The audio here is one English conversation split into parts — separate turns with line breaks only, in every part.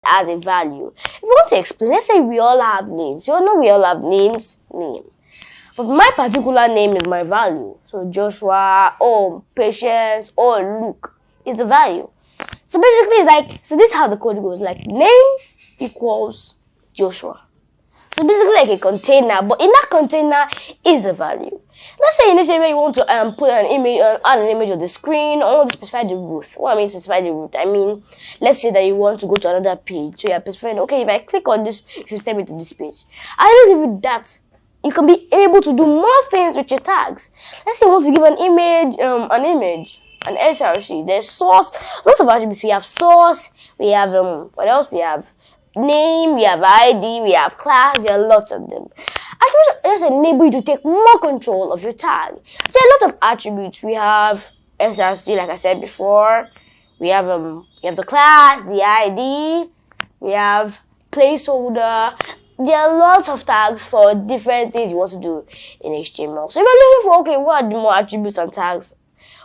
as a value. If you want to explain, let's say we all have names. You all know we all have names, name. But my particular name is my value. So Joshua, or Patience, or Luke is the value. So basically it's like, so this is how the code goes, like name equals Joshua. So basically like a container, but in that container is a value. Let's say initially you want to put an image, add an image on the screen, or want to specify the root. What I mean specify the root, I mean, let's say that you want to go to another page. So you're specifying, okay, if I click on this, you should send me to this page. I don't give you that. You can be able to do more things with your tags. Let's say you want to give an image, an SRC. There's source, lots of attributes. We have source, we have, what else? We have name, we have ID, we have class, there are lots of them. Attributes just enable you to take more control of your tag. There are a lot of attributes. We have SRC, like I said before. We have the class, the ID, we have placeholder. There are lots of tags for different things you want to do in HTML. So if you're looking for, okay, what are the more attributes and tags?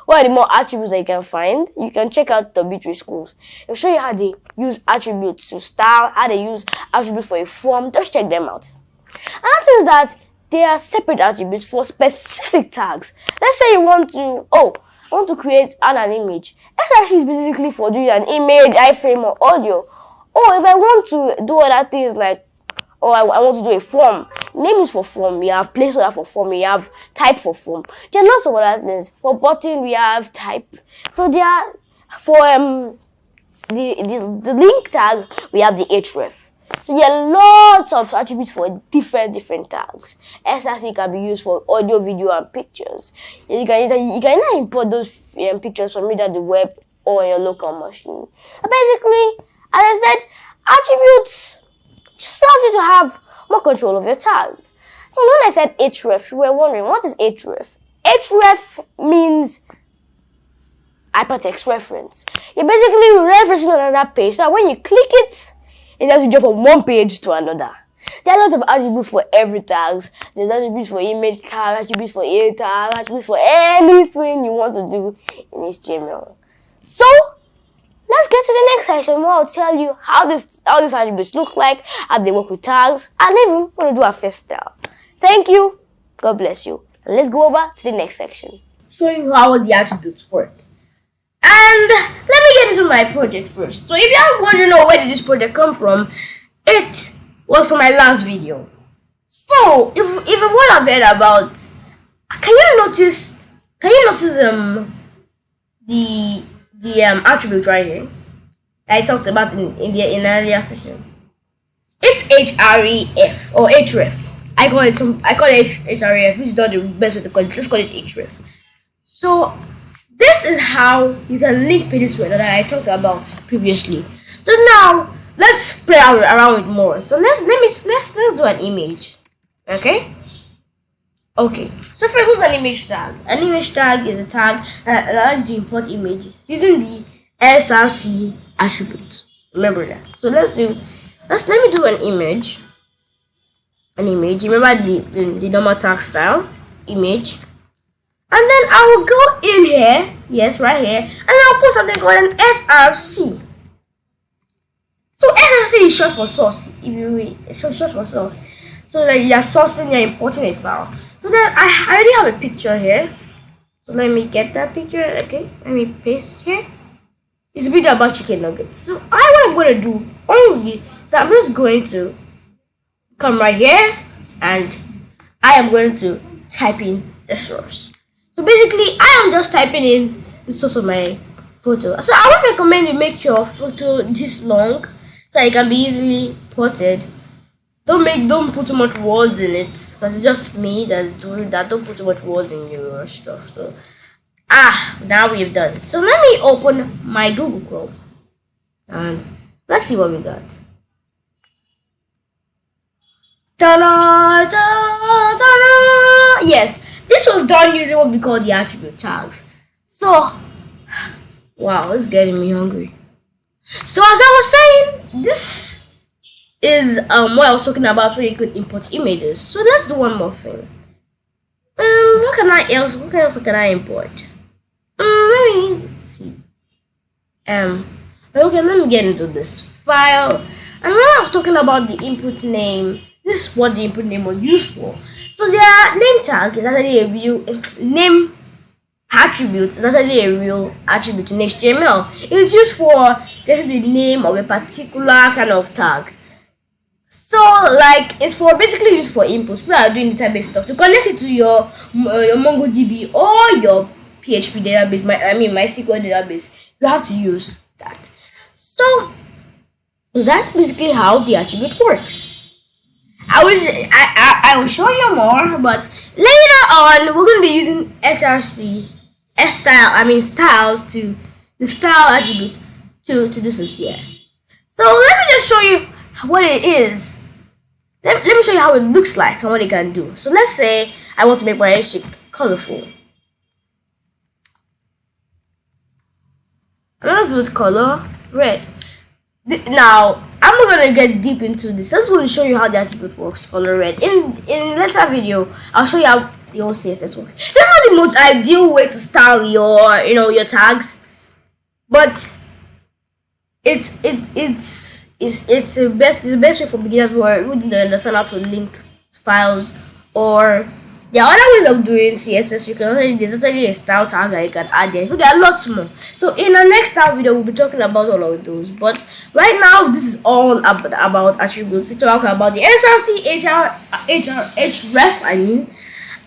What are the more attributes that you can find? You can check out W3 Schools. It'll show you how they use attributes to style, how they use attributes for a form. Just check them out. Another thing is that there are separate attributes for specific tags. Let's say you want to, I want to create an image. SRC is basically for doing an image, iframe, or audio. If I want to do other things like, I want to do a form. Name is for form. We have placeholder for form. We have type for form. There are lots of other things. For button, we have type. So there are, for the link tag, we have the href. So there are lots of attributes for different tags. SRC can be used for audio, video, and pictures. You can either import those pictures from either the web or on your local machine. And basically, as I said, attributes just allows you to have more control of your tag. So when I said href, you were wondering, what is href? Href means hypertext reference. You're basically referencing another page. So when you click it, it has to jump from one page to another. There are a lot of attributes for every tags. There's attributes for image tag, attributes for a tag, attributes for anything you want to do in HTML. So let's get to the next section where I'll tell you how these attributes look like, how they work with tags, and even going to do a first style. Thank you. God bless you. And let's go over to the next section, showing you how the attributes work. And let me get into my project first. So if you are wondering where did this project come from, it was from my last video. So if what I've heard about, can you notice the attribute right here that I talked about in the earlier session? It's href or href. I call it href, which is not the best way to call it. Just call it href. So this is how you can link pages to another I talked about previously. So now let's play around with more. So let's do an image. Okay. So first, what's an image tag? An image tag is a tag that allows you to import images using the SRC attribute. Remember that. So let me do an image. Remember the normal tag style image. And then I will go in here, yes, right here, and I'll put something called an SRC. So SRC is short for source. If you read, it's short for source. So like you're sourcing, you're importing a file. So then I already have a picture here. So let me get that picture. Okay, let me paste here. It's a video about chicken nuggets. So what I'm going to do only is I'm just going to come right here and I am going to type in the source. So basically, I am just typing in the source of my photo. So I would recommend you make your photo this long so it can be easily ported. Don't put too much words in it because it's just me that's doing that. Don't put too much words in your stuff. So now we've done. So let me open my Google Chrome and let's see what we got. Ta-da, ta-da, ta-da. Yes, this was done using what we call the attribute tags. So, wow, this is getting me hungry. So as I was saying, this is what I was talking about where you could import images. So let's do one more thing. What else can I import? Let me see. Okay, let me get into this file. And when I was talking about the input name, this is what the input name was used for. So their name tag is actually a real name attribute. Is actually a real attribute in HTML. It is used for getting the name of a particular kind of tag. So like it's for basically used for inputs. We are doing database stuff to connect it to your MongoDB or your PHP database. MySQL database. You have to use that. So that's basically how the attribute works. I will show you more, but later on we're going to be using styles to the style attribute to do some CSS. So let me just show you what it is. Let me show you how it looks like and what it can do. So let's say I want to make my HTML colorful. I'm just going to color red. Now I'm not gonna get deep into this. I'm just going to show you how the attribute works. Color red. In later video, I'll show you how the whole CSS works. That's not the most ideal way to style your your tags, but it's the best way for beginners who wouldn't understand how to link files, or there are other ways of doing CSS. There's actually a style tag that you can add there. So there are lots more. So in our next style video, we'll be talking about all of those. But right now, this is all about attributes. We talk about the src, href,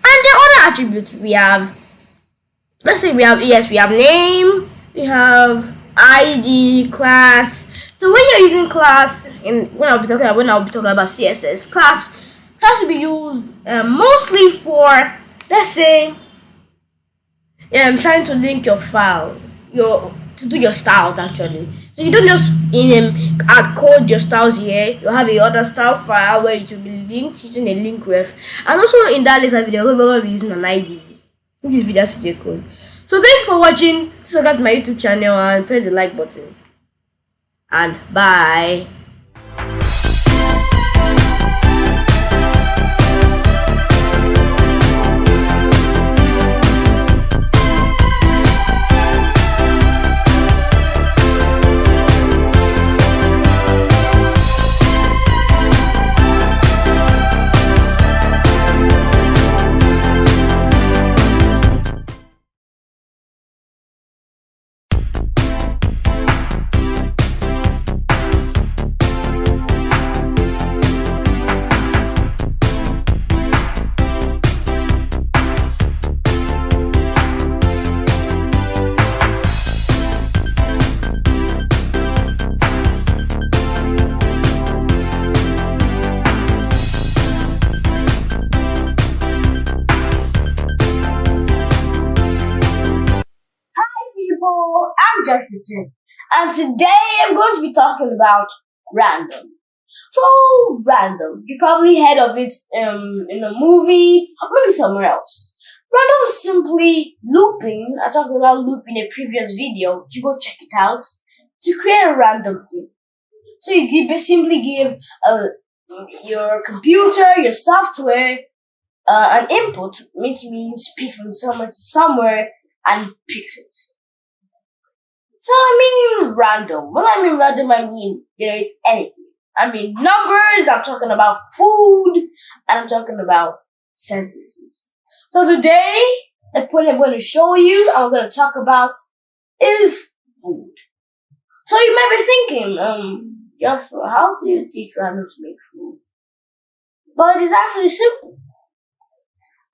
and the other attributes we have. Let's say we have name, we have ID, class. So when you're using class, when I'll be talking about CSS, class will be used mostly for, let's say, trying to link your file, to do your styles actually. So you don't just add code your styles here. You have another style file where it will be linked using a link ref. And also in that later video, we're going to be using an ID, which is Visual Studio Code. So thank you for watching. Subscribe to my YouTube channel and press the like button. And bye. I'm Joshfortech, and today I'm going to be talking about random. So random, you probably heard of it in a movie or maybe somewhere else. Random is simply looping. I talked about loop in a previous video. You go check it out to create a random thing. So you simply give your computer, your software, an input, which means pick from somewhere to somewhere, and picks it. So I mean random. When I mean random, I mean generate anything. I mean numbers, I'm talking about food, and I'm talking about sentences. So today, the point I'm going to show you, I'm going to talk about is food. So you might be thinking, Joshua, how do you teach random to make food? But it is actually simple.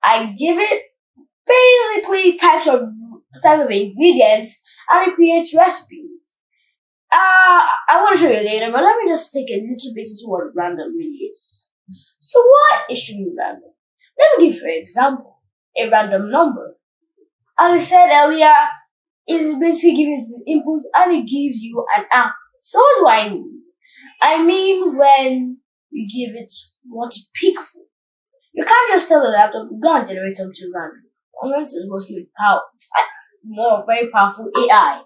I give it basically types of ingredients, and it creates recipes. I want to show you later, but let me just take a little bit into what random really is. So what is truly random? Let me give you an example. A random number. As I said earlier, it's basically giving inputs and it gives you an output. So what do I mean? I mean when you give it what to pick for. You can't just tell the laptop, go and generate something random. Unless it's working with more very powerful AI.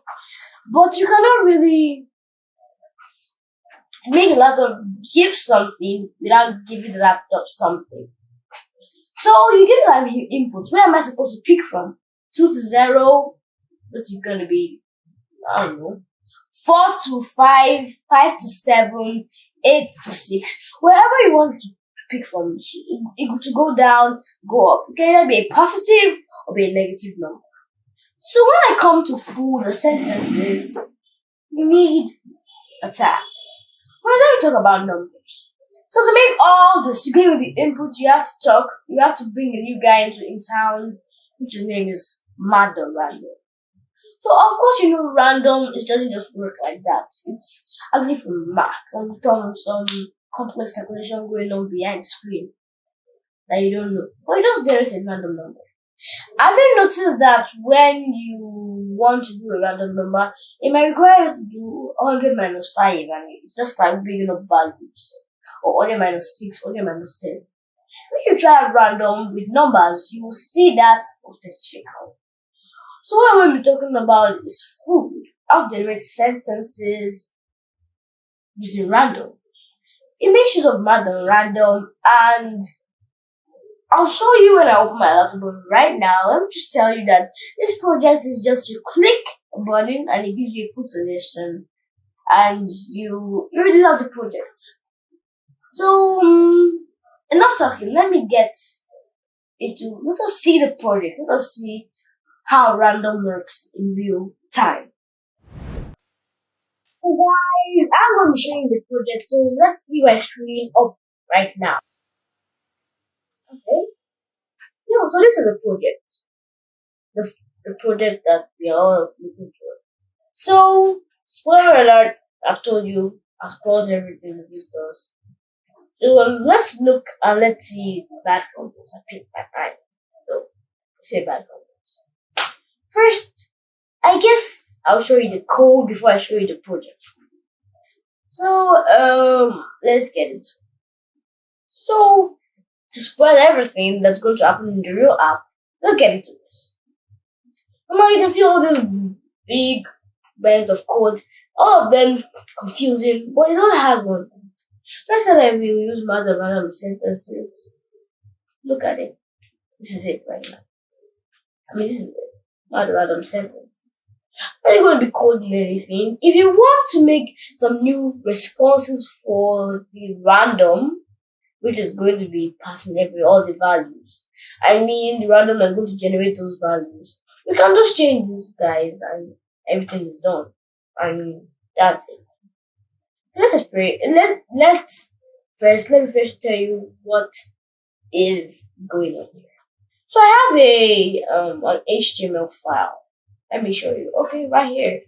But you cannot really make a laptop give something without giving the laptop something. So you get like your inputs. Where am I supposed to pick from? 2 to 0, which is gonna be, I don't know. 4 to 5, 5 to 7, 8 to 6. Wherever you want to pick from, it to go down, go up. It can either be a positive or be a negative number. So when I come to food or sentences, you need a tag. Well, let me talk about numbers. So to make all this, you give the input, you have to bring a new guy in town, which his name is Random. So of course random, it doesn't just work like that. It's actually from maths and some complex calculation going on behind the screen that you don't know. But just there is a random number. Have you noticed that when you want to do a random number, it might require you to do 100 minus 5 and it's just like bringing up values, or 100 minus 6, 100 minus 10. When you try random with numbers, you will see that specifically. So what we'll be talking about is food, how to generate sentences using random. It makes use of math and random, and I'll show you when I open my laptop. Right now, let me just tell you that this project is just you click a button and it gives you a food suggestion, and you really love the project. So enough talking. Let us see the project. Let us see how random works in real time. So guys, I'm going to be showing the project. So let's see my screen up right now. Okay. So this is the project. The project that we are all looking for. So, spoiler alert, I've told you, I've closed everything that this does. So let's look and let's see bad combos. I picked my eye. So, let's say bad combos. First, I guess I'll show you the code before I show you the project. So, let's get into it. So, to spoil everything that's going to happen in the real app, let's get into this. Now you can see all these big bands of code, all of them confusing, but it all has one thing. Let's say that we use math and random sentences. Look at it. This is it right now. This is it. Math and random sentences. Are you going to be coding anything? If you want to make some new responses for the random, which is going to be passing all the values. The random is going to generate those values. You can just change these guys and everything is done. That's it. Let us pray. Let me first tell you what is going on here. So I have an HTML file. Let me show you. Okay, right here.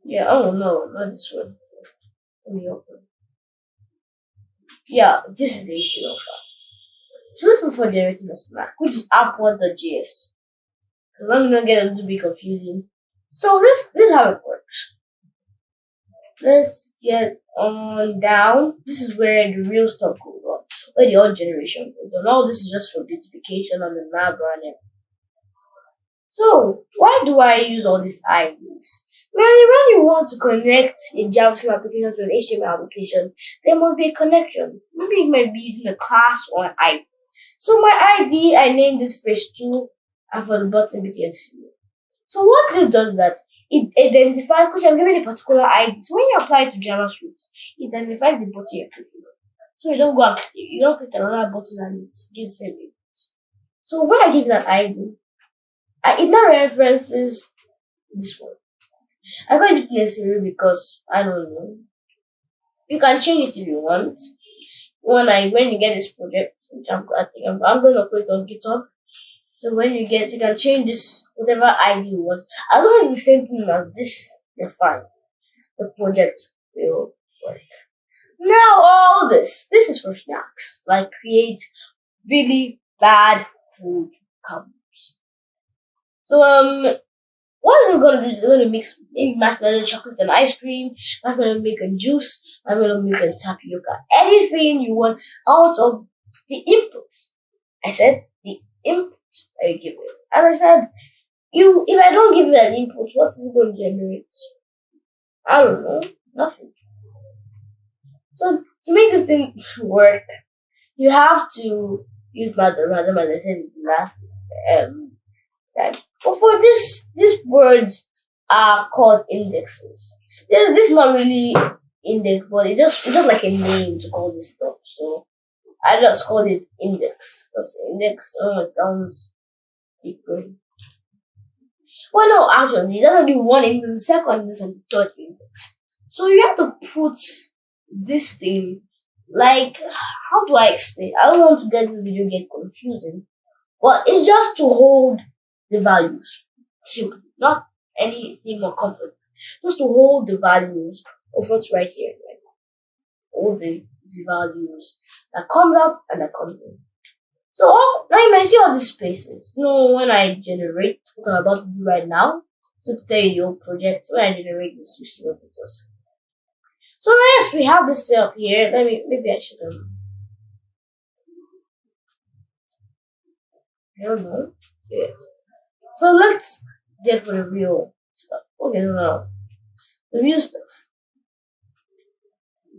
Yeah, oh no, not this one. Let me open. Yeah, this is the HTML file. So this is for generating a Slack, which is app1.js. I'm not getting to be confusing. So this is how it works. Let's get on down. This is where the real stuff goes on, where the old generation goes on. All this is just for beautification on the map running. So why do I use all these IDs? When you want to connect a JavaScript application to an HTML application, there must be a connection. Maybe it might be using a class or an ID. So my ID, I named it Phrase2, and for the button, BTN0. So what this does is that it identifies, because I'm giving a particular ID. So when you apply it to JavaScript, it identifies the button you're clicking on. So you don't click another button and it gives the same input. So when I give that ID, it now references this one. I call it necessary because I don't know. You can change it if you want. When you get this project, which I'm going to put it on GitHub. So when you can change this whatever ID you want. As long as it's the same thing as this, you're fine. The project will work. Now all this is for snacks. Like create really bad food combos. So what is it going to do? It's going to mix maybe marshmallow, chocolate, and ice cream. I'm going to make a juice. I'm going to make a tapioca. Anything you want out of the inputs. I said the input that you give it. And I said, if I don't give it an input, what is it going to generate? I don't know. Nothing. So to make this thing work, you have to use math and random, as I said in the last time. But for this words, are called indexes. This is not really index, but it's just like a name to call this stuff. So I just called it index. Because index, it sounds different. Well, no, actually, there's actually one index, the second index, and the third index. So you have to put this thing, like, how do I explain? I don't want to get this video get confusing, but it's just to hold the values, simply, not anything more complex. Just to hold the values of what's right here, right now. All the values that comes out and that comes in. So now you might see all these spaces. When I generate what I'm about to do right now, to tell you your project, when I generate this, you see what it does. So yes, we have this up here. Maybe I should I don't know. Yeah. So let's get for the real stuff. Okay, no. The real stuff.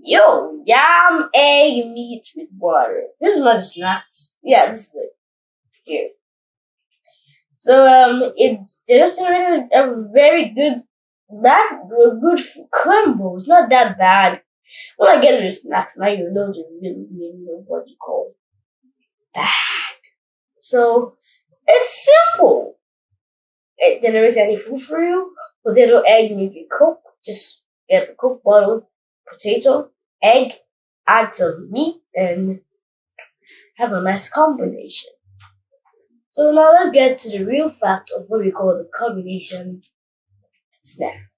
Yo, yam, egg, meat with water. This is not the snacks. Yeah, this is it. Here. So, it's just a very good combo. It's not that bad. When I get the snacks, now you know the real meaning of what you call bad. So, it's simple. It generates any food for you. Potato, egg, make it cook. Just get the Coke bottle, potato, egg, add some meat, and have a nice combination. So now let's get to the real fact of what we call the combination snack.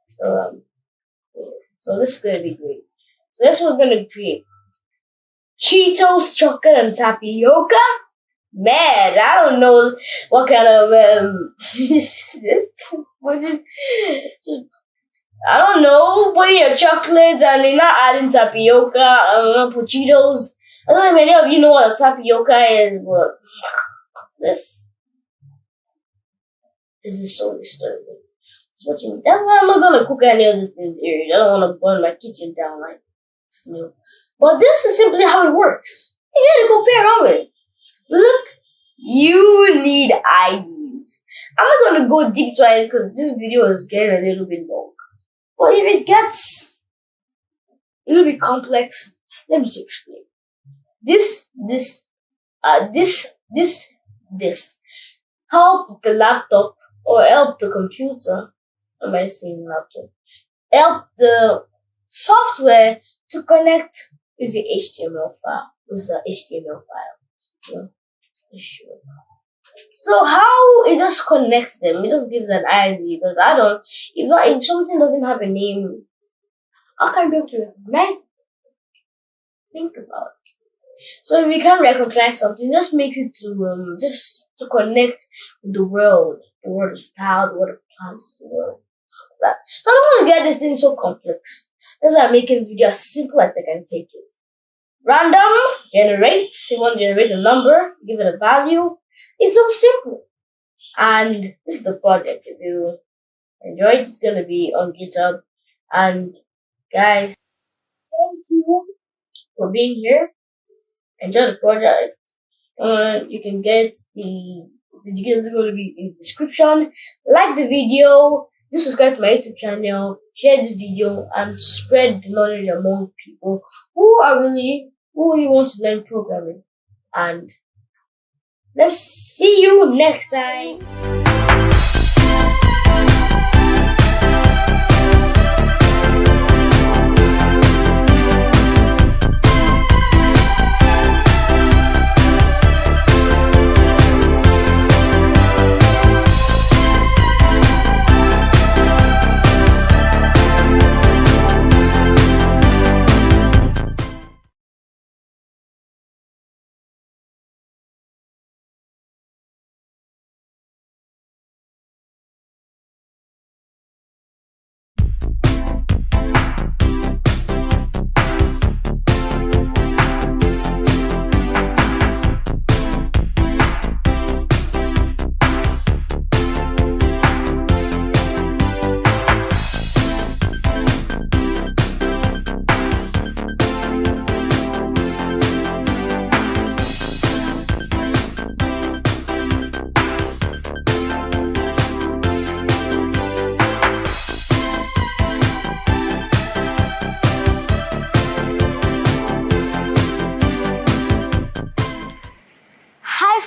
So this is gonna be great. So this one's gonna create Cheetos, chocolate, and tapioca. Man, I don't know what kind of I don't know. Putting your chocolate and they're not adding tapioca. I don't know, for Cheetos. I don't know if many of you know what a tapioca is, but this is so disturbing. That's what you mean. That's why I'm not gonna cook any of these things here. I don't want to burn my kitchen down like snow. But this is simply how it works. You gotta go play around with it. Look, you need IDs. I'm not gonna go deep to it because this video is getting a little bit long. But if it gets a little bit complex, let me just explain. This help the laptop or help the computer. Am I saying laptop? Help the software to connect with the HTML file. With the HTML file. Sure. So how it just connects them, it just gives an ID, because if something doesn't have a name, how can I be able to recognize it? Think about it. So if we can't recognize something, it just makes it to connect with the world of style, the world of plants, the world of that. So I don't want to get this thing so complex. That's why I'm making the video as simple as I can take it. Random, generate, you want to generate a number, give it a value. It's so simple. And this is the project. If you enjoy it, it's going to be on GitHub. And guys, thank you for being here. Enjoy the project. You can get the details going to be in the description. Like the video, do subscribe to my YouTube channel, share this video, and spread the knowledge among people who really want to learn programming. And let's see you next time.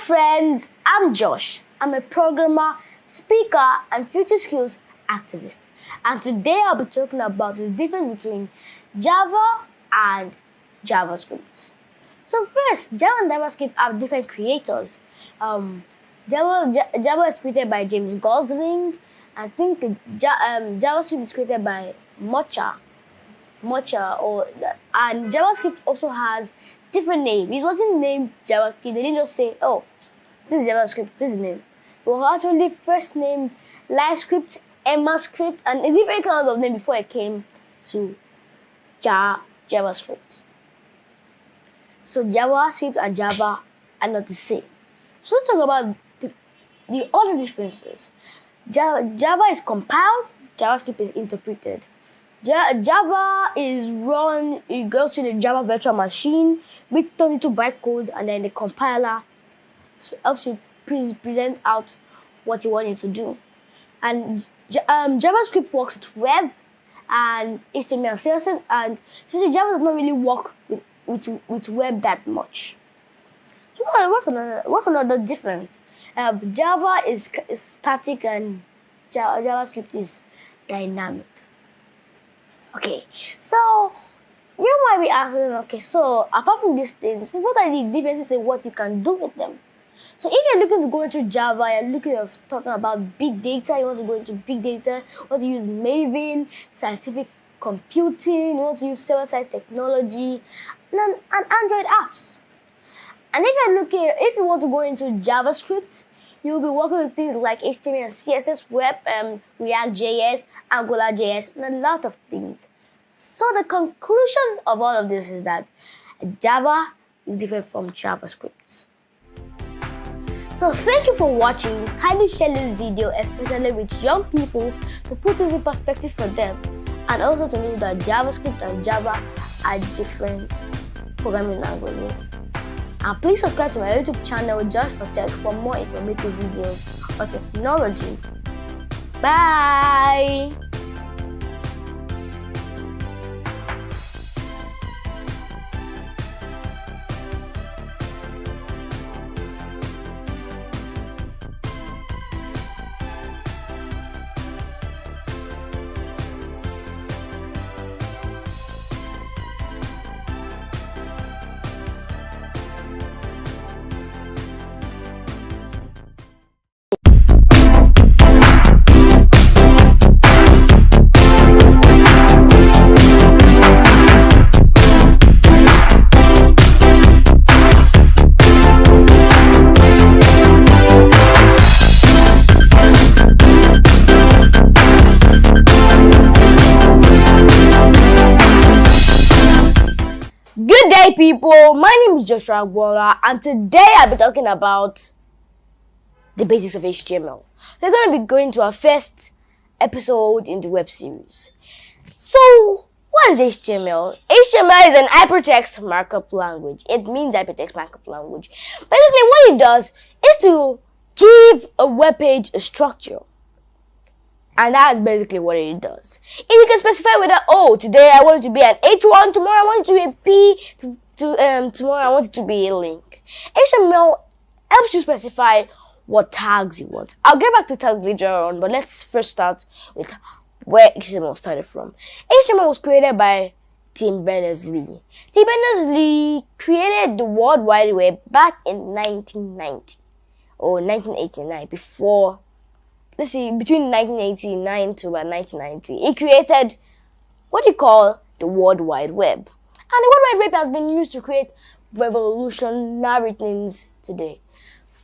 friends, I'm Josh. I'm a programmer, speaker, and future skills activist. And today I'll be talking about the difference between Java and JavaScript. So first, Java and JavaScript have different creators. Java is created by James Gosling. I think JavaScript is created by Mocha, and JavaScript also has different names. It wasn't named JavaScript. They didn't just say, "Oh, this is JavaScript. This is the name." It was actually first named LiveScript, EmmaScript, and a different kind of name before it came to JavaScript. So JavaScript and Java are not the same. So let's talk about the other differences. Java is compiled, JavaScript is interpreted. Java is run, it goes to the Java virtual machine with 32 bytecode, and then the compiler helps you present out what you want it to do. And JavaScript works with web and HTML and CSS, and since Java does not really work with web that much. So what's another difference? Java is static and JavaScript is dynamic. Okay, so you might be asking, okay, so apart from these things, what are the differences in what you can do with them? So if you're looking to go into Java, you're looking at talking about big data, you want to go into big data, you want to use Maven, scientific computing, you want to use server-side technology, and Android apps. And if you want to go into JavaScript, you'll be working with things like HTML and CSS, web, React.js, Angular.js, and a lot of things. So the conclusion of all of this is that Java is different from JavaScript. So thank you for watching. Kindly share this video, especially with young people, to put it in perspective for them, and also to know that JavaScript and Java are different programming languages. And please subscribe to my YouTube channel, Joshfortech, for more informative videos on technology. Bye! Good day, people. My name is Joshua, and today I'll be talking about the basics of HTML. We're going to be going to our first episode in the web series. So, what is HTML? HTML is an hypertext markup language. It means hypertext markup language. Basically, what it does is to give a web page a structure. And that's basically what it does. And you can specify whether, today I want it to be an H1, tomorrow I want it to be a P, tomorrow I want it to be a link. HTML helps you specify what tags you want. I'll get back to tags later on, but let's first start with where HTML started from. HTML was created by Tim Berners-Lee. Tim Berners-Lee created the World Wide Web back in 1990 or 1989, between 1989 to about 1990, he created what he called the World Wide Web. And the World Wide Web has been used to create revolutionary things today.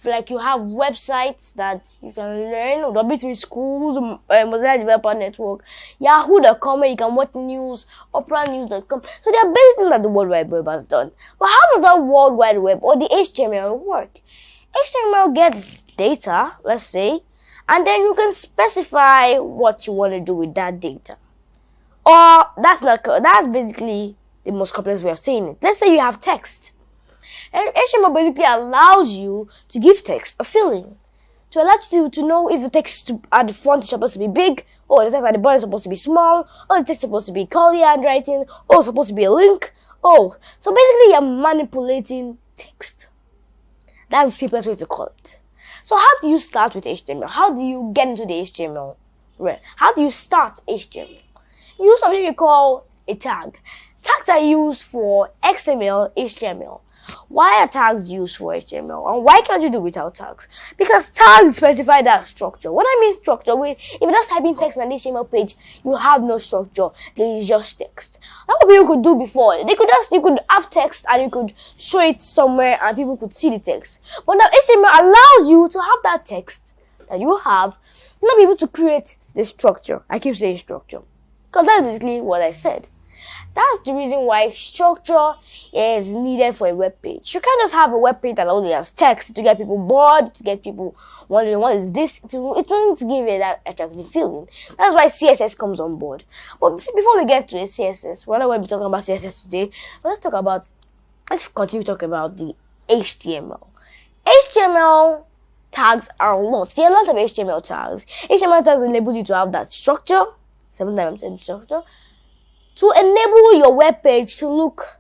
Like you have websites that you can learn, W3 Schools, Mozilla Developer Network, Yahoo.com, where you can watch news, OprahNews.com. So there are basic things that the World Wide Web has done. But how does that World Wide Web or the HTML work? HTML gets data, let's say, and then you can specify what you want to do with that data. Or that's basically the most complex way of saying it. Let's say you have text. And HTML basically allows you to give text a feeling. To allow you to know if the text at the front is supposed to be big, or the text at the bottom is supposed to be small, or the text is supposed to be curly handwriting, or supposed to be a link. So basically you're manipulating text. That's the simplest way to call it. So how do you start with HTML? How do you get into the HTML? Right. How do you start HTML? You use something we call a tag. Tags are used for XML, HTML. Why are tags used for HTML? And why can't you do without tags? Because tags specify that structure. What I mean structure, if you're just typing text on an HTML page, you have no structure. There is just text. That's what people could do before. You could have text and you could show it somewhere and people could see the text. But now HTML allows you to have that text that you have, not be able to create the structure. I keep saying structure, because that's basically what I said. That's the reason why structure is needed for a web page. You can't just have a web page that only has text to get people bored, to get people wondering what is this. It won't give it that attractive feeling. That's why CSS comes on board. But before we get to the CSS, we're not going to be talking about CSS today. But let's continue talking about the HTML. HTML tags are a lot. There are a lot of HTML tags. HTML tags enable you to have that structure. 7 times structure. To enable your web page to look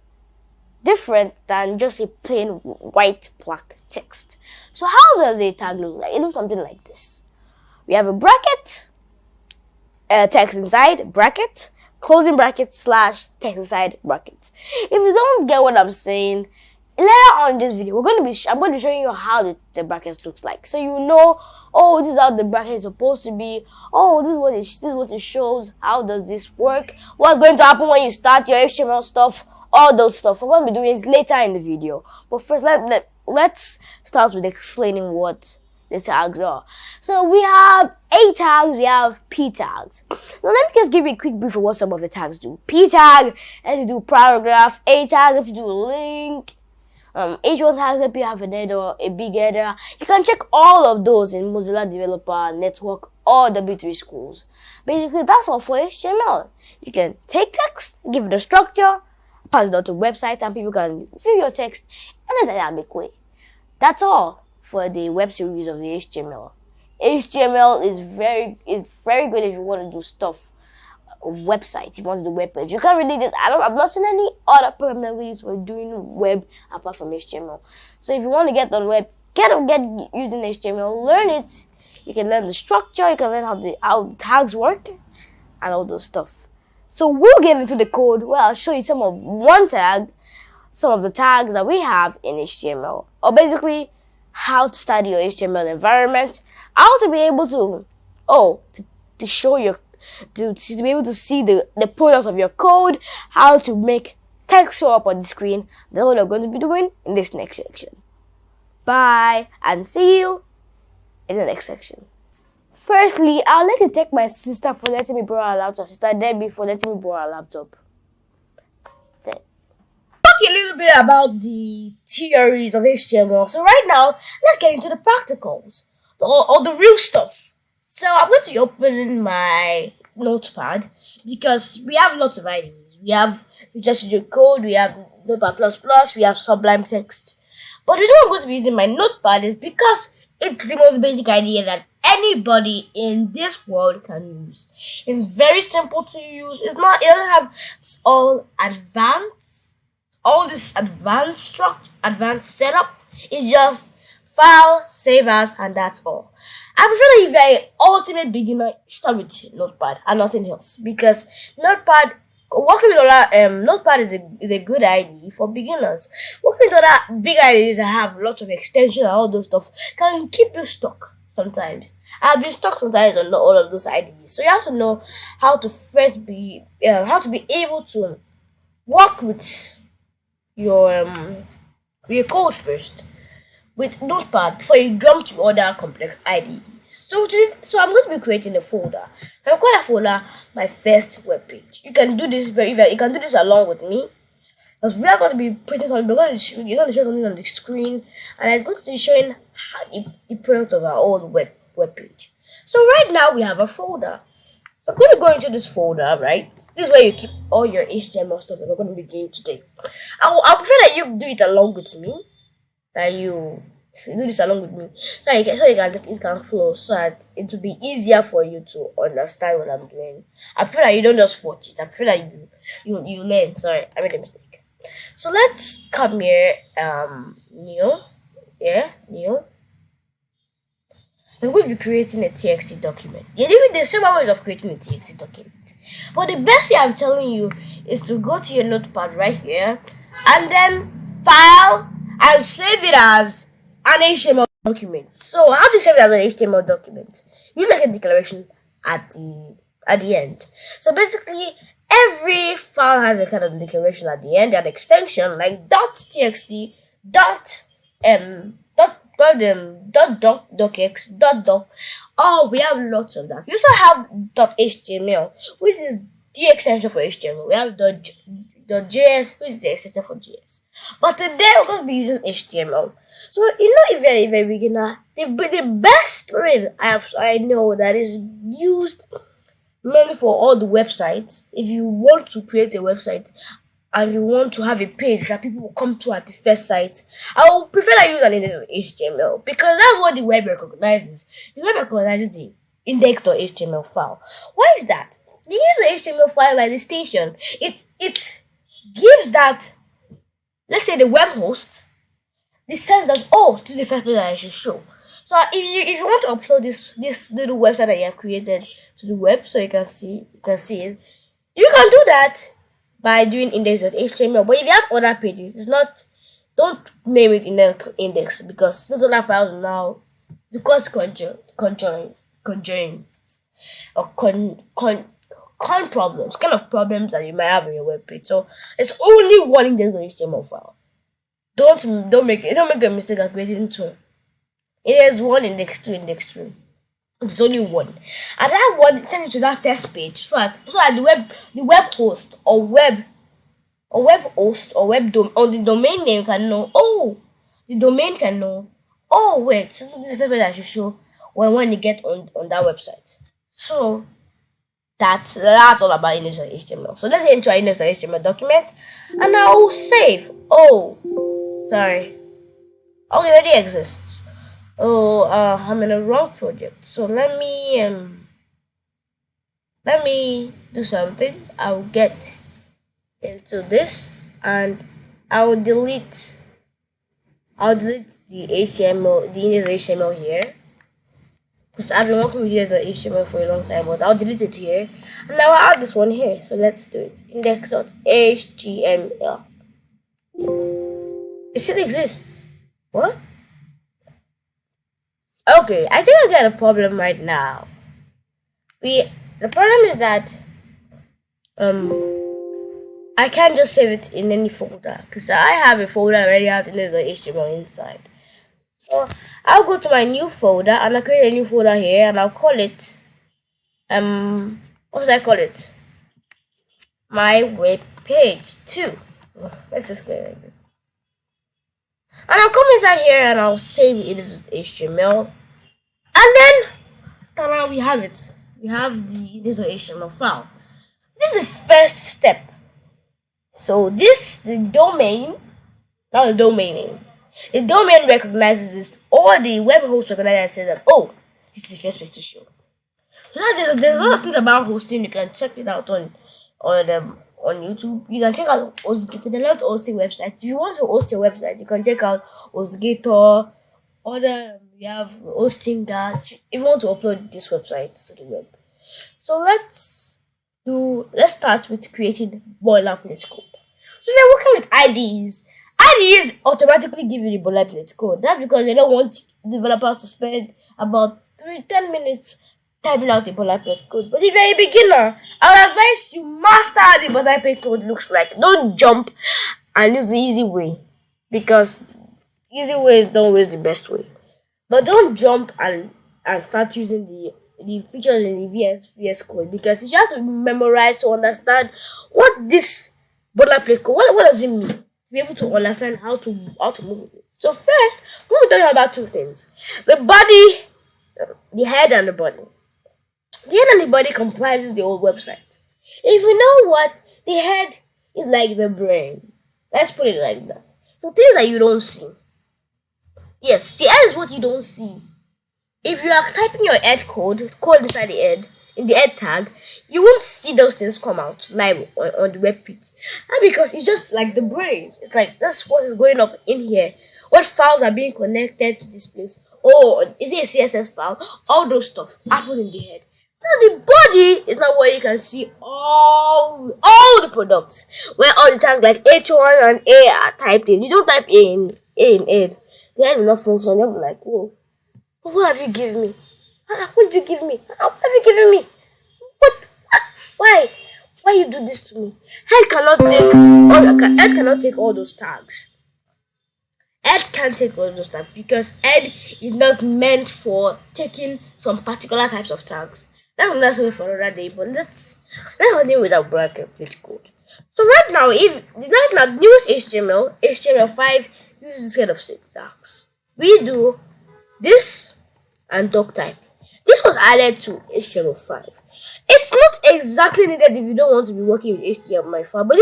different than just a plain white black text. So how does a tag look like? It looks something like this. We have a bracket, text inside, bracket, closing bracket, slash, text inside, bracket. If you don't get what I'm saying, later on in this video, I'm going to be showing you how the bracket looks like. So you know, oh, this is how the bracket is supposed to be. Oh, this is what it shows. How does this work? What's going to happen when you start your HTML stuff? All those stuff. I'm going to be doing it later in the video. But first, let's start with explaining what the tags are. So we have A tags, we have P tags. Now let me just give you a quick brief of what some of the tags do. P tag lets you do paragraph. A tag lets you do a link. H1 tags help you have an header, a big header. You can check all of those in Mozilla Developer Network or W3 Schools. Basically, that's all for HTML. You can take text, give it a structure, pass it out to websites, and people can view your text in a dynamic way. That's all for the web series of the HTML. HTML is very good if you want to do stuff of websites. If you want to do web page, you can't really I've not seen any other program that we use for doing web apart from HTML. So if you want to get on web, get using HTML, learn it. You can learn the structure, you can learn how tags work and all those stuff. So we'll get into the code where I'll show you some of the tags that we have in HTML, or basically how to start your HTML environment. I'll also be able to show your to be able to see the product of your code, how to make text show up on the screen. That's what we're going to be doing in this next section. Bye, and see you in the next section. Firstly, I'd like to thank my sister for letting me borrow her laptop. Sister Debbie for letting me borrow her laptop. Talk a little bit about the theories of HTML. So right now, let's get into the practicals, or the real stuff. So I'm going to be opening my notepad because we have lots of IDEs. We have Visual Studio Code, we have Notepad++, we have Sublime Text. But the reason I'm going to be using my notepad is because it's the most basic idea that anybody in this world can use. It's very simple to use. It doesn't have all this advanced setup. It's just file, save as, and that's all. I prefer that if you're an ultimate beginner, start with Notepad and nothing else, because Notepad is a good idea for beginners. Working with other big ideas that have lots of extensions and all those stuff can keep you stuck sometimes. I've been stuck sometimes on all of those ideas, so you have to know how to be able to work with your code first with Notepad before you jump to other complex IDEs. So I'm going to be creating a folder. I'm calling that folder my first web page. You can do this along with me, because we are going to be printing something. You're going to show something on the screen, and it's going to be showing the product of our own web page. So right now we have a folder. So I'm going to go into this folder, right? This is where you keep all your HTML stuff that we're going to be doing today. I'll prefer that you do it along with me. That you do this along with me, so it can flow, so that it will be easier for you to understand what I'm doing. I prefer that you don't just watch it. I prefer that you learn. Sorry, I made a mistake. So let's come here, new here, new. I'm going to be creating a TXT document. There's several ways of creating a TXT document. But the best way I'm telling you is to go to your notepad right here and then file and save it as an HTML document. So how to save it as an HTML document? You like a declaration at the end. So basically every file has a kind of declaration at the end, an extension like .txt, docx, doc. Oh, we have lots of that. We also have .html, which is the extension for HTML. We have .js, which is the extension for JS. But today we're going to be using HTML. So if you're a very beginner, the best way I know that is used mainly for all the websites. If you want to create a website and you want to have a page that people will come to at the first sight, I will prefer that you use an index of HTML because that's what the web recognizes. The web recognizes the index.html file. Why is that? The index.html file, like the station, it gives that, let's say, the web host the sense that, oh, this is the first page that I should show. So if you want to upload this little website that you have created to the web so you can see it, you can do that by doing index.html. But if you have other pages, don't name it index because those other files will now cause conjoins or con problems, kind of problems that you might have in your web page. So it's only one index.html file. Don't make a mistake of creating two. It is one index, two index, three. It's only one, and that one sends you to that first page so that the web host or the domain name can know. Oh, the domain can know. Oh wait, this is the first page I should show when you get on that website. So that's all about index.html. So let's get into our index.html document, and I will save. Oh, sorry. Oh, it already exists. Oh, I'm in a wrong project. So let me do something. I'll get into this and I'll delete the HTML, the index.html here. Because I've been working with index.html for a long time, but I'll delete it here. And now I'll add this one here. So let's do it. Index.html. It still exists. What? Okay, I think I got a problem right now. The problem is that I can't just save it in any folder because I have a folder already has index.html inside. So I'll go to my new folder and I'll create a new folder here and I'll call it what should I call it? My web page 2. Let's just create it like this. And I'll come inside here and I'll save it as HTML. And then now we have it. We have the HTML file. This is the first step. So the domain, not the domain name. The domain recognizes this, or the web host recognizes and says that, oh, this is the first page to show. So now there's a lot of things about hosting. You can check it out on YouTube. You can check out HostGator. There are lots of hosting websites. If you want to host your website, you can check out HostGator. We have hosting that. If you want to upload this website to the web. So let's start with creating boilerplate code. So if you're working with IDEs automatically give you the boilerplate code. That's because they don't want developers to spend about 10 minutes typing out the boilerplate code. But if you're a beginner, I would advise you master how the boilerplate code looks like. Don't jump and use the easy way because easy way is not always the best way. But don't jump and start using the features in the VS code because you have to memorize to understand what this boilerplate code. What does it mean? To be able to understand how to move with it. So first, we're talking about two things: the body, the head, and the body. The head and the body comprises the whole website. If you know what, the head is like the brain. Let's put it like that. So things that you don't see. Yes, the head is what you don't see. If you are typing your head code inside the head, in the head tag, you won't see those things come out live on the web page. And because it's just like the brain. It's like that's what is going up in here. What files are being connected to this place? Oh, is it a CSS file? All those stuff happen in the head. Now the body is not where you can see all the products, where all the tags like H1 and A are typed in. You don't type A in head. The head will not function. They'll be like, whoa, what have you given me? What did you give me? What have you given me? What? Why? Why you do this to me? Head cannot take all those tags. Head can't take all those tags because head is not meant for taking some particular types of tags. That's another story for another day, but let's continue with our bracket plate code. So right now, newest HTML5 uses this kind of syntax. We do this and doc type. This was added to HTML5. It's not exactly needed if you don't want to be working with HTML5, but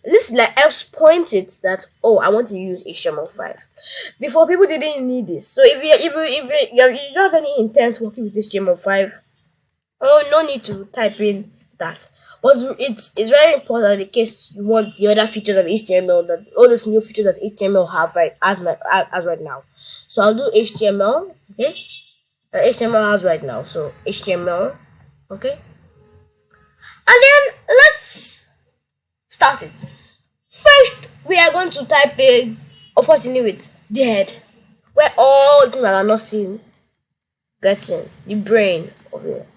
this like helps point it that, oh, I want to use HTML5. Before, people didn't need this. So if you don't have any intent working with HTML5, oh, no need to type in that. But it's very important in case you want the other features of HTML, that all those new features that HTML have as right now. So I'll do HTML, okay? HTML has right now. So HTML, okay? And then let's start it. First, we are going to type in, unfortunately, with the head, where all things that are not seen gets in, the brain of it.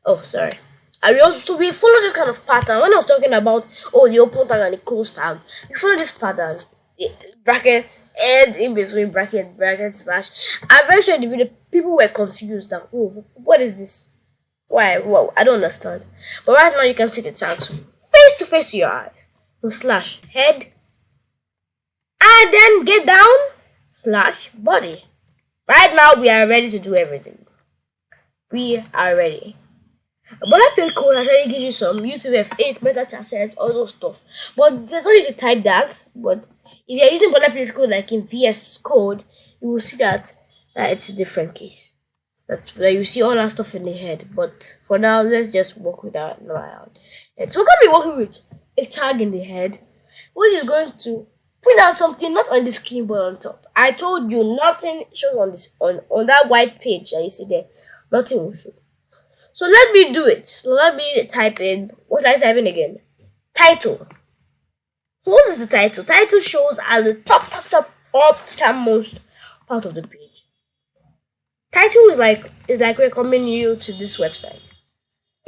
Oh, sorry. We follow this kind of pattern. When I was talking about the open tag and the close tag, we follow this pattern. Bracket, head in between bracket slash. I'm very sure in the video people were confused that, oh, what is this? Why? Well, I don't understand. But right now you can see the tags face to face to your eyes. So slash head, and then get down slash body. Right now we are ready to do everything. We are ready. But that plate code actually gives you some UTF-8, meta chassis, all those stuff. But there's no need to type that. But if you're using boilerplate code like in VS Code, you will see that it's a different case. That you see all that stuff in the head. But for now, let's just work with that now. And so we're going to be working with a tag in the head, which is going to print out something not on the screen but on top. I told you nothing shows on that white page that you see there. Nothing will show. So let me do it. So let me type in, what am I typing again? Title. So what is the title? Title shows at the topmost part of the page. Title is like recommending you to this website.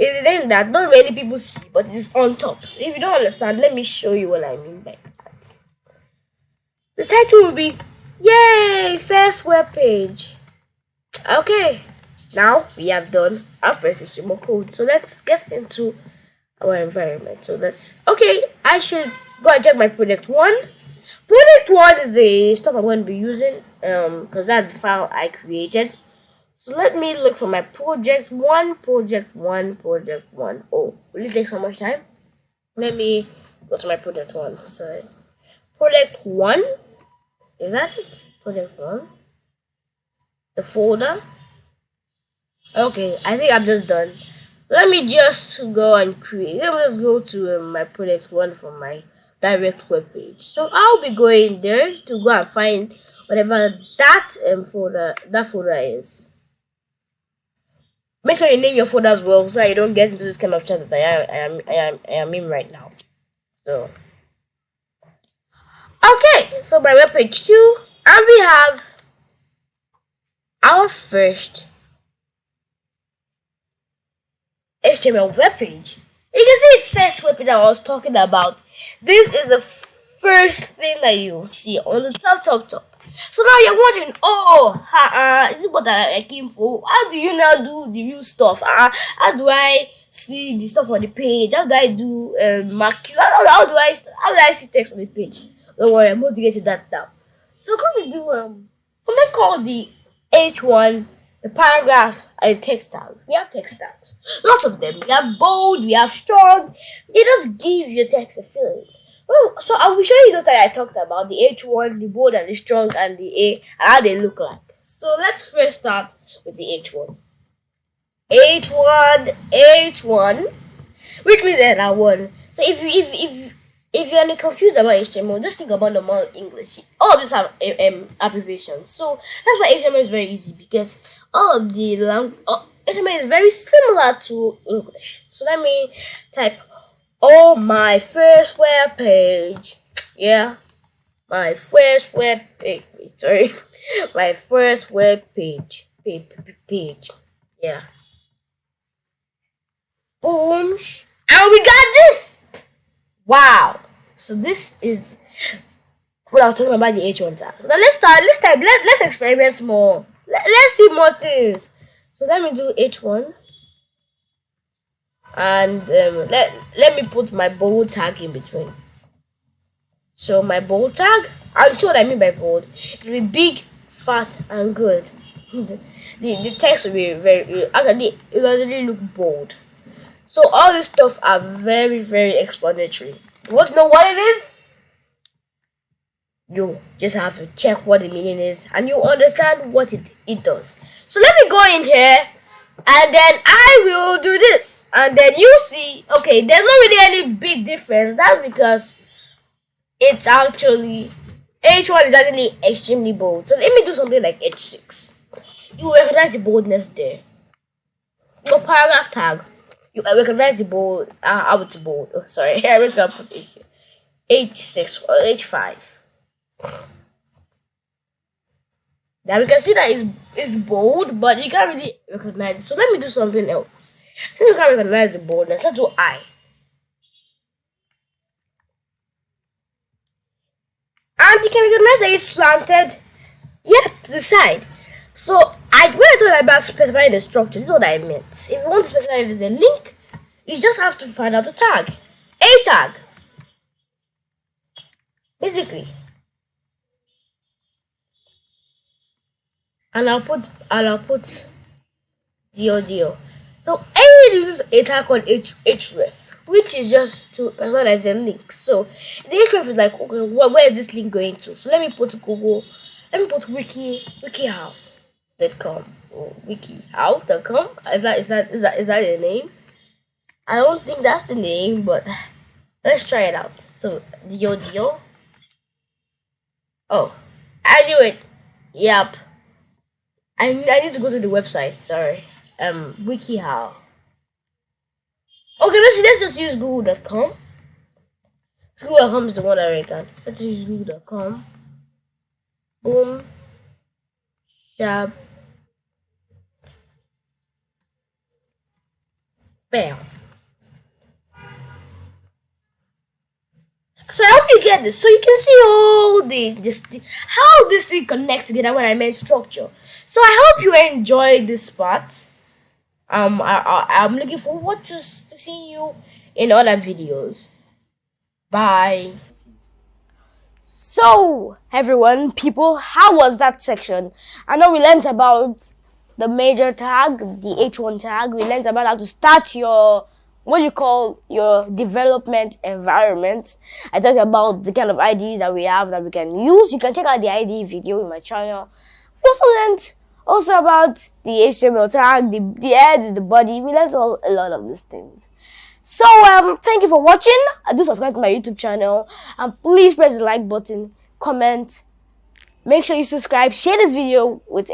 It's a name that not many people see, but it is on top. If you don't understand, let me show you what I mean by that. The title will be, yay, first web page. Okay. Now we have done our first HTML code. So let's get into our environment. I should go and check my project 1. Project 1 is the stuff I'm going to be using because that's the file I created. So let me look for my project 1. Oh, will it take so much time? Let me go to my project 1. Sorry. Project 1. Is that it? Project 1. The folder. Okay, I think I'm just done. Let me just go and create. Let me just go to my project 1 from my direct web page. So I'll be going there to go and find whatever that folder is. Make sure you name your folder as well, so you don't get into this kind of chat that I am in right now. So okay, so my web page 2, and we have our first HTML web page. You can see the first web page that I was talking about. This is the first thing that you'll see on the top. So now you're wondering, this is what I came for. How do you now do the real stuff? How do I see the stuff on the page? How do I do mark? How do I see text on the page? Don't worry, I'm going to get to that now. So I'm going to do something called the H1. The paragraph and text tags. We have text tags. Lots of them. We have bold, we have strong. They just give your text a feeling. Well, so I will show you those that I talked about. The H1, the bold and the strong and the A and how they look like. So let's first start with the H1. H1, which means that I won. So if if you're confused about HTML, just think about normal English. All of these have abbreviations, so that's why HTML is very easy, because all of the HTML is very similar to English. So let me type, oh, my first web page. Yeah, my first web page. Sorry, my first web page. Page. Yeah. Boom, and we got this. Wow! So this is what I was talking about, the H1 tag. Now let's experiment more. Let's see more things. So let me do H1, and let me put my bold tag in between. So my bold tag, I'll see what I mean by bold. It'll be big, fat, and good. The text will be actually, it will really look bold. So all this stuff are very, very explanatory. You want to know what it is? You just have to check what the meaning is, and you understand what it does. So let me go in here, and then I will do this, and then you see, okay, there's not really any big difference. That's because it's actually, H1 is actually extremely bold. So let me do something like H6. You will recognize the boldness there. No paragraph tag. You recognize the bold. How it's bold. Oh, sorry. Here we're gonna put H6 or H5. Now we can see that it's bold, but you can't really recognize it. So let me do something else. Since you can't recognize the boldness, let's do I. And you can recognize that it's slanted, to the side. So when I thought about specifying the structure, this is what I meant. If you want to specify if it's a link, you just have to find out the tag. A tag. Basically. And I'll put DODO. So A uses a tag called href, which is just to specify as a link. So the href is like, okay, where is this link going to? So let me put Google, let me put wikihow.com or wikihow.com. Is that the name? I don't think that's the name, but let's try it out. So DODO. Oh, I knew it. Yep. I need to go to the website. Sorry. WikiHow. Okay, let's just use Google.com. Google.com is the one I reckon. Let's use Google.com. Boom. Sharp. Bam. So I hope you get this. So you can see all how this thing connects together when I meant structure. So I hope you enjoyed this part. I'm looking forward to seeing you in other videos. Bye. So everyone, people, how was that section? I know we learned about the major tag, the H1 tag. We learned about how to start your your development environment. I talked about the kind of IDs that we have that we can use. You can check out the ID video in my channel. We also learned about the HTML tag, the head, the body. We learned a lot of these things. So thank you for watching. Do subscribe to my YouTube channel, and please press the like button, comment. Make sure you subscribe, share this video with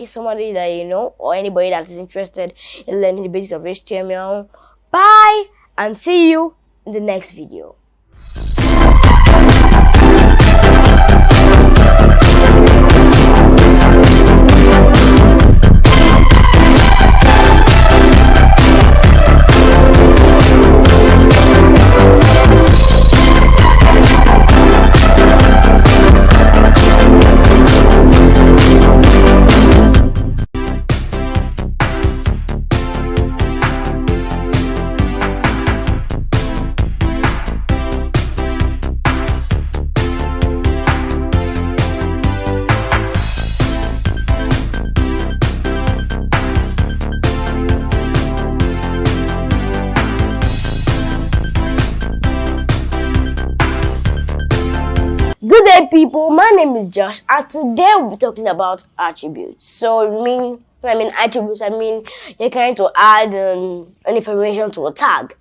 somebody that you know, or anybody that is interested in learning the basics of HTML. Bye, and see you in the next video. Good day, people. My name is Josh, and today we'll be talking about attributes. So, when I mean attributes, I mean you're trying to add an information to a tag.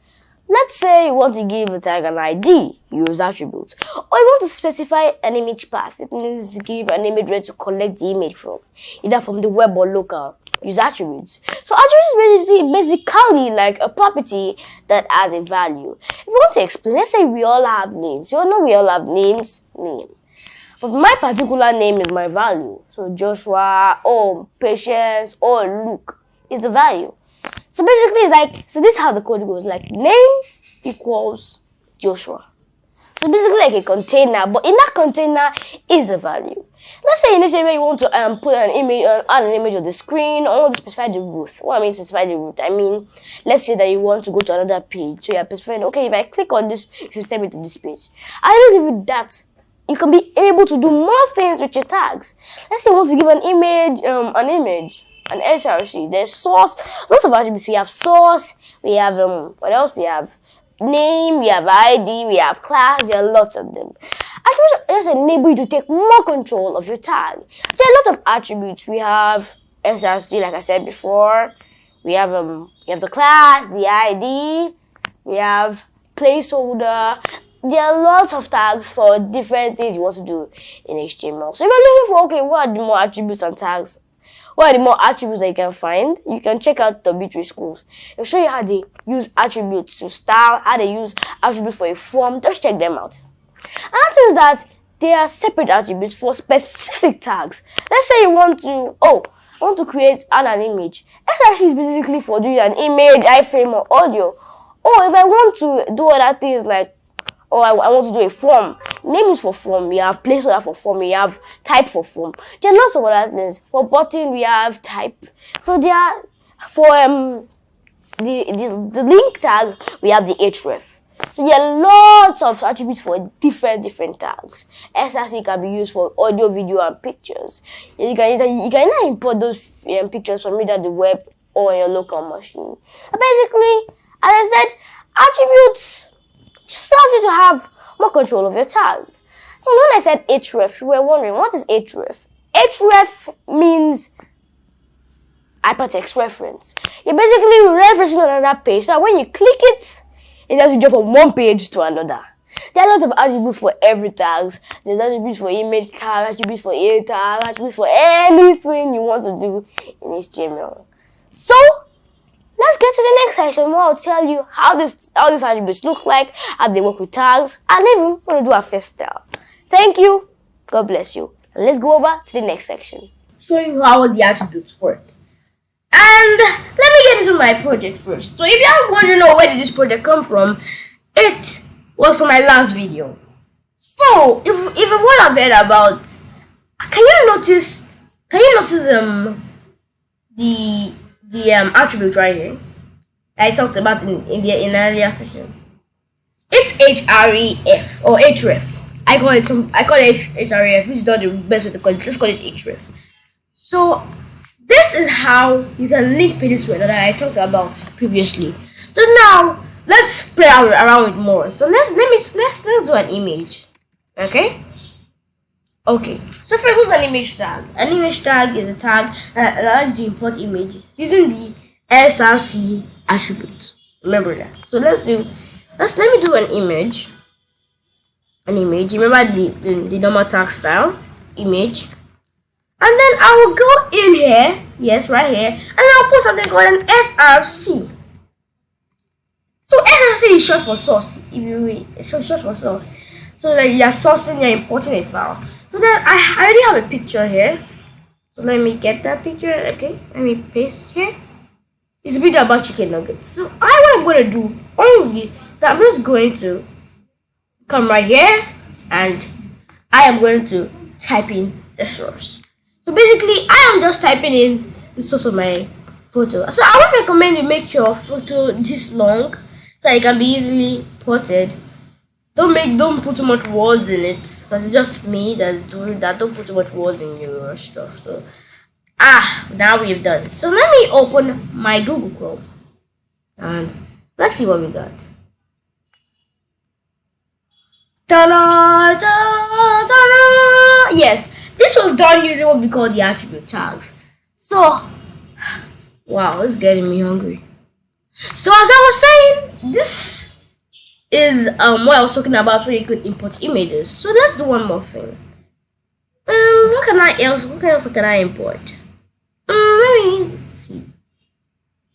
Let's say you want to give a tag an ID, use attributes, or you want to specify an image path. It means to give an image where to collect the image from, either from the web or local. Use attributes. So attributes is basically like a property that has a value. If you want to explain, let's say we all have names. You all know we all have names, name. But my particular name is my value. So Joshua, or Patience, or Luke is the value. So basically it's like, so this is how the code goes, like name equals Joshua. So basically like a container, but in that container is a value. Let's say initially you want to put an image, add an image on the screen, or want to specify the route. What I mean specify the route, I mean, let's say that you want to go to another page. So you're specifying, okay, if I click on this, you should send me to this page. I don't give you that. You can be able to do more things with your tags. Let's say you want to give an image, an SRC. There's source. Lots of attributes. We have source. We have what else? We have name. We have ID. We have class. There are lots of them. Attributes just enable you to take more control of your tag. There are a lot of attributes. We have SRC, like I said before. We have the class, the ID. We have placeholder. There are lots of tags for different things you want to do in HTML. So if you're looking for, okay, what are the more attributes and tags? What are the more attributes that you can find? You can check out W3 Schools. It'll show you how they use attributes to style, how they use attributes for a form. Just check them out. Another thing is that there are separate attributes for specific tags. Let's say you want to, I want to create an image. SRC is basically for doing an image, iframe, or audio. Or if I want to do other things like, I want to do a form. Name is for form. We have placeholder for form. We have type for form. There are lots of other things. For button, we have type. So there are, for the link tag, we have the href. So there are lots of attributes for different tags. SRC can be used for audio, video, and pictures. You can import those pictures from either the web or your local machine. Basically, as I said, attributes just allows you to have more control of your tag. So when I said href, you were wondering, what is href? Href means hypertext reference. You're basically referencing another page. So when you click it, it has to jump from one page to another. There are a lot of attributes for every tag. There's attributes for image tag, attributes for a tag, attributes for anything you want to do in HTML. So let's get to the next section where I'll tell you how these attributes look like, how they work with tags, and even going to do a first style. Thank you. God bless you. And let's go over to the next section, showing you how the attributes work. And let me get into my project first. So if you want to know where did this project come from, it was from my last video. So if what I've heard about, can you notice the attribute right here I talked about in an earlier session? It's href or href. I call it href, which is not the best way to call it. Just call it href. So this is how you can link pages to another I talked about previously. So now let's play around with more. So let's do an image. Okay. So for example, an image tag. An image tag is a tag that allows you to import images using the SRC attribute. Remember that. So let me do an image. Remember the normal tag style image. And then I will go in here, yes, right here, and I'll put something called an SRC. So SRC is short for source. If you read, it's short for source. So that you're sourcing, you're importing a file. So then I already have a picture here. So let me get that picture. Okay, let me paste here. It's a video about chicken nuggets. So what I'm going to do only is I'm just going to come right here and I am going to type in the source. So basically, I am just typing in the source of my photo. So I would recommend you make your photo this long so it can be easily ported. Don't put too much words in it, because it's just me that's doing that. Don't put too much words in your stuff. So now we've done. So let me open my Google Chrome and let's see what we got. Ta-da, ta-da, ta-da. Yes, this was done using what we call the attribute tags. So wow, this is getting me hungry. So as I was saying, this is what I was talking about where you could import images. So let's do one more thing. What else can I import? Let me see.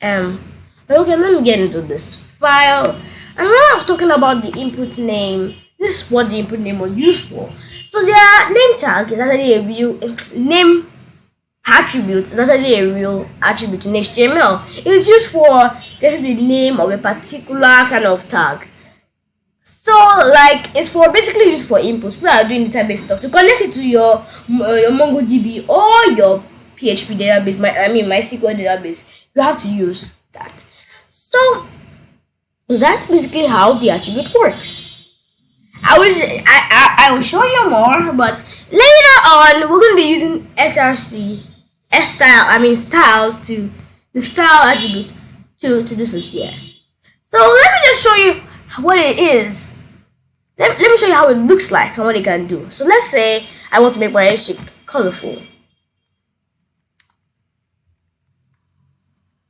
Okay, let me get into this file. And when I was talking about the input name, this is what the input name was used for. So their name tag is actually a real name attribute. Is actually a real attribute in HTML. It is used for getting the name of a particular kind of tag. So, like, it's for basically used for inputs. We are doing database stuff to connect it to your MongoDB or your PHP database. MySQL database. You have to use that. So that's basically how the attribute works. I will show you more, but later on we're going to be using styles to the style attribute to do some CSS. So let me just show you what it is. Let me show you how it looks like and what it can do. So let's say I want to make my stick colorful.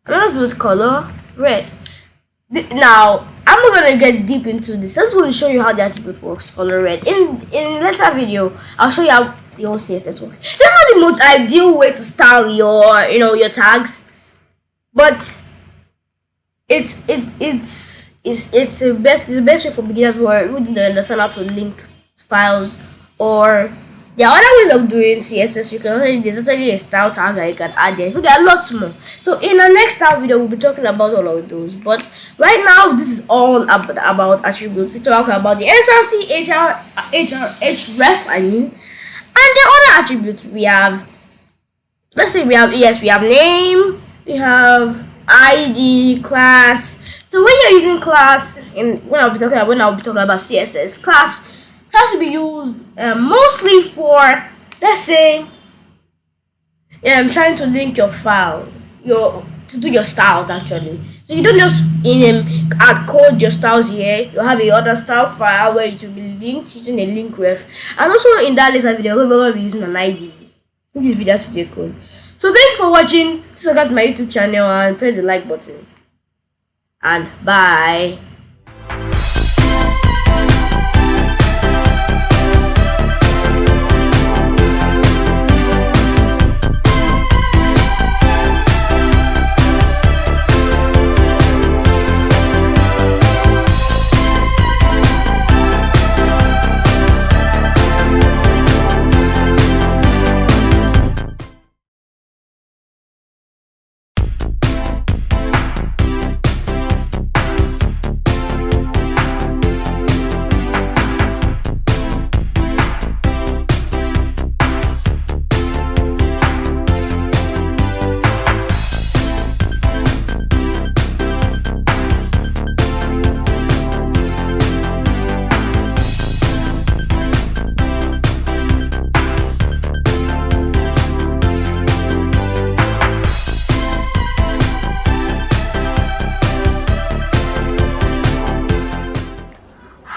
I'm just going to color red. Now I'm not gonna get deep into this. I'm just going to show you how the attribute works. Color red. In later video, I'll show you how your CSS works. That's not the most ideal way to style your tags, but it's the best way for beginners who don't understand how to link files, or there are other ways of doing CSS. There's actually a style tag that you can add there. So there are lots more. So in the next style video, we'll be talking about all of those. But right now, this is all about attributes. We talk about the src, href, and the other attributes we have. Let's say we have name, we have ID, class. So when you're using class, when I'll be talking about CSS, class has to be used mostly for, let's say, trying to link your file, to do your styles actually. So you don't just add code your styles here. You have another style file where it will be linked using a link ref. And also in that later video, we're going to be using an ID, which is Video Studio Code. So thank you for watching. Subscribe to my YouTube channel and press the like button. And bye.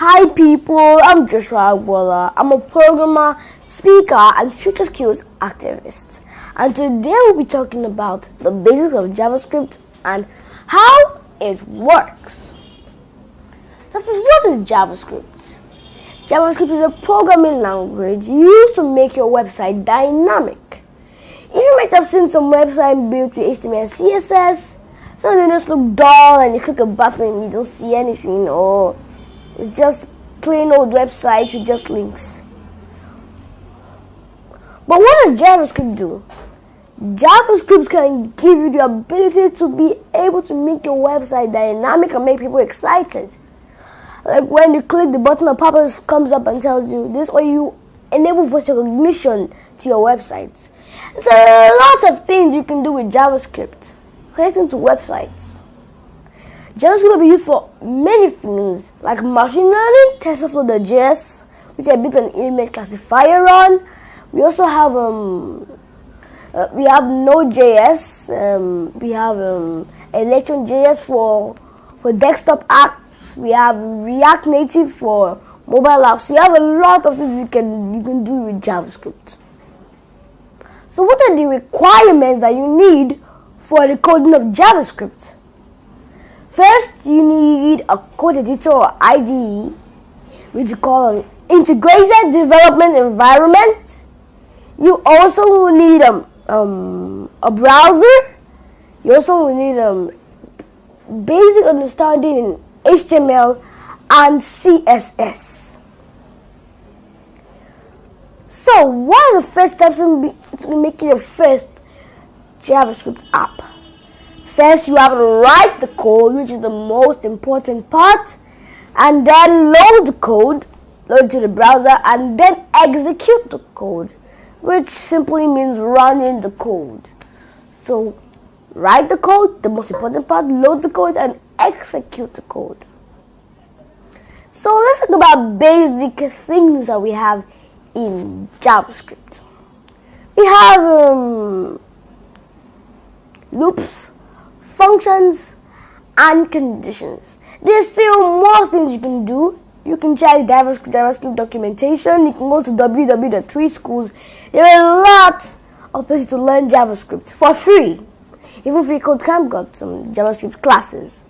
Hi people, I'm Joshua. I'm a programmer, speaker, and future skills activist. And today we'll be talking about the basics of JavaScript and how it works. So first, what is JavaScript? JavaScript is a programming language used to make your website dynamic. You might have seen some website built with HTML and CSS. Some of them just look dull and you click a button and you don't see anything, or it's just plain old website with just links. But what does JavaScript do? JavaScript can give you the ability to be able to make your website dynamic and make people excited. Like when you click the button, a pop-up comes up and tells you this, or you enable voice recognition to your website. There are lots of things you can do with JavaScript relating to websites. JavaScript will be used for many things, like machine learning, TensorFlow.js, which I built an image classifier on. We also have Node.js. We have Electron.js for desktop apps. We have React Native for mobile apps. We have a lot of things you can do with JavaScript. So what are the requirements that you need for the coding of JavaScript? First, you need a code editor or IDE, which you call an integrated development environment. You also will need a browser. You also will need basic understanding in HTML and CSS. So, what are the first steps in making your first JavaScript app? First, you have to write the code, which is the most important part, and then load the code, load to the browser, and then execute the code, which simply means running the code. So, write the code, the most important part, load the code, and execute the code. So, let's talk about basic things that we have in JavaScript. We have loops, functions, and conditions. There's still more things you can do. You can check JavaScript documentation. You can go to www.3schools. There are a lot of places to learn JavaScript for free. Even free code camp got some JavaScript classes.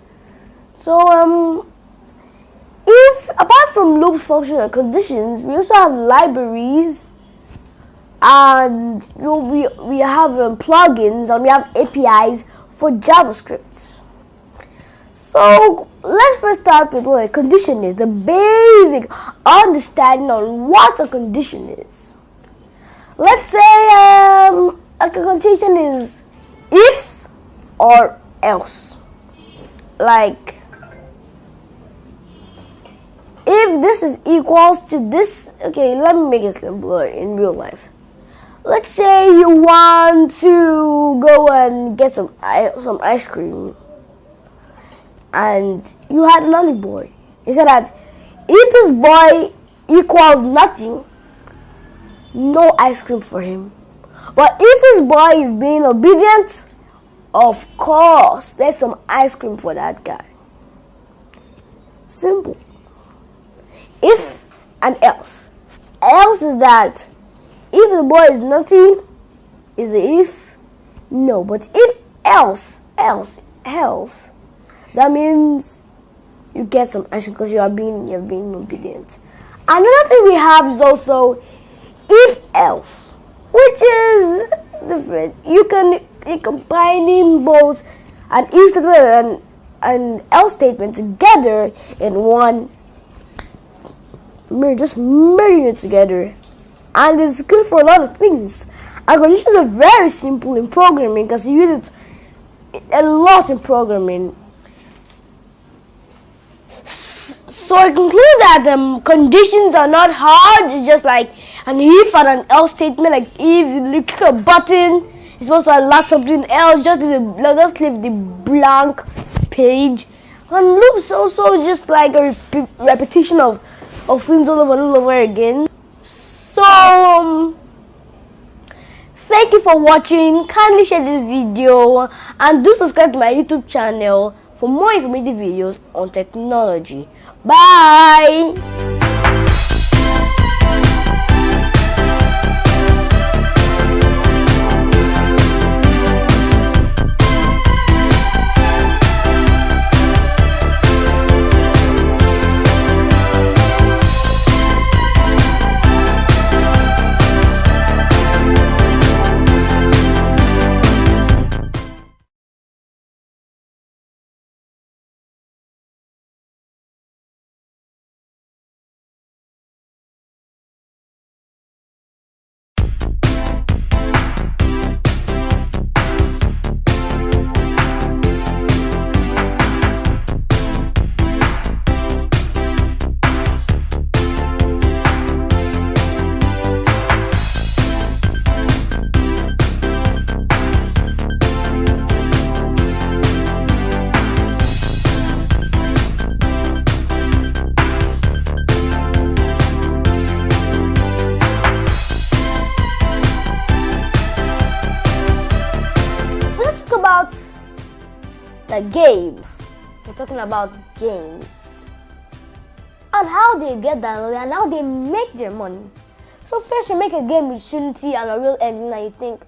So if apart from loops, functions, and conditions, we also have libraries, and we have plugins, and we have APIs for JavaScript. So let's first start with what a condition is, the basic understanding on what a condition is. Let's say a condition is if or else. Like, if this is equals to this, okay, let me make it simpler in real life. Let's say you want to go and get some ice cream, and you had another boy. He said that if this boy equals nothing, no ice cream for him. But if this boy is being obedient, of course, there's some ice cream for that guy. Simple. If and else. Else is that if the boy is nothing, is the if. No, but if else, that means you get some action because you're being obedient. Another thing we have is also if else, which is different. You're combining both an if statement and else statement together in one. Just merging it together, and it's good for a lot of things. And conditions are very simple in programming because you use it a lot in programming. So I conclude that conditions are not hard. It's just like an if and an else statement. Like if you click a button, it's supposed to allow something else. Just leave the blank page. And loops also just like a repetition of things all over and all over again. So thank you for watching. Kindly share this video and do subscribe to my YouTube channel for more informative videos on technology. Bye. The games. We're talking about games and how they get downloaded and how they make their money. So first you make a game with Unity and a real engine and you think,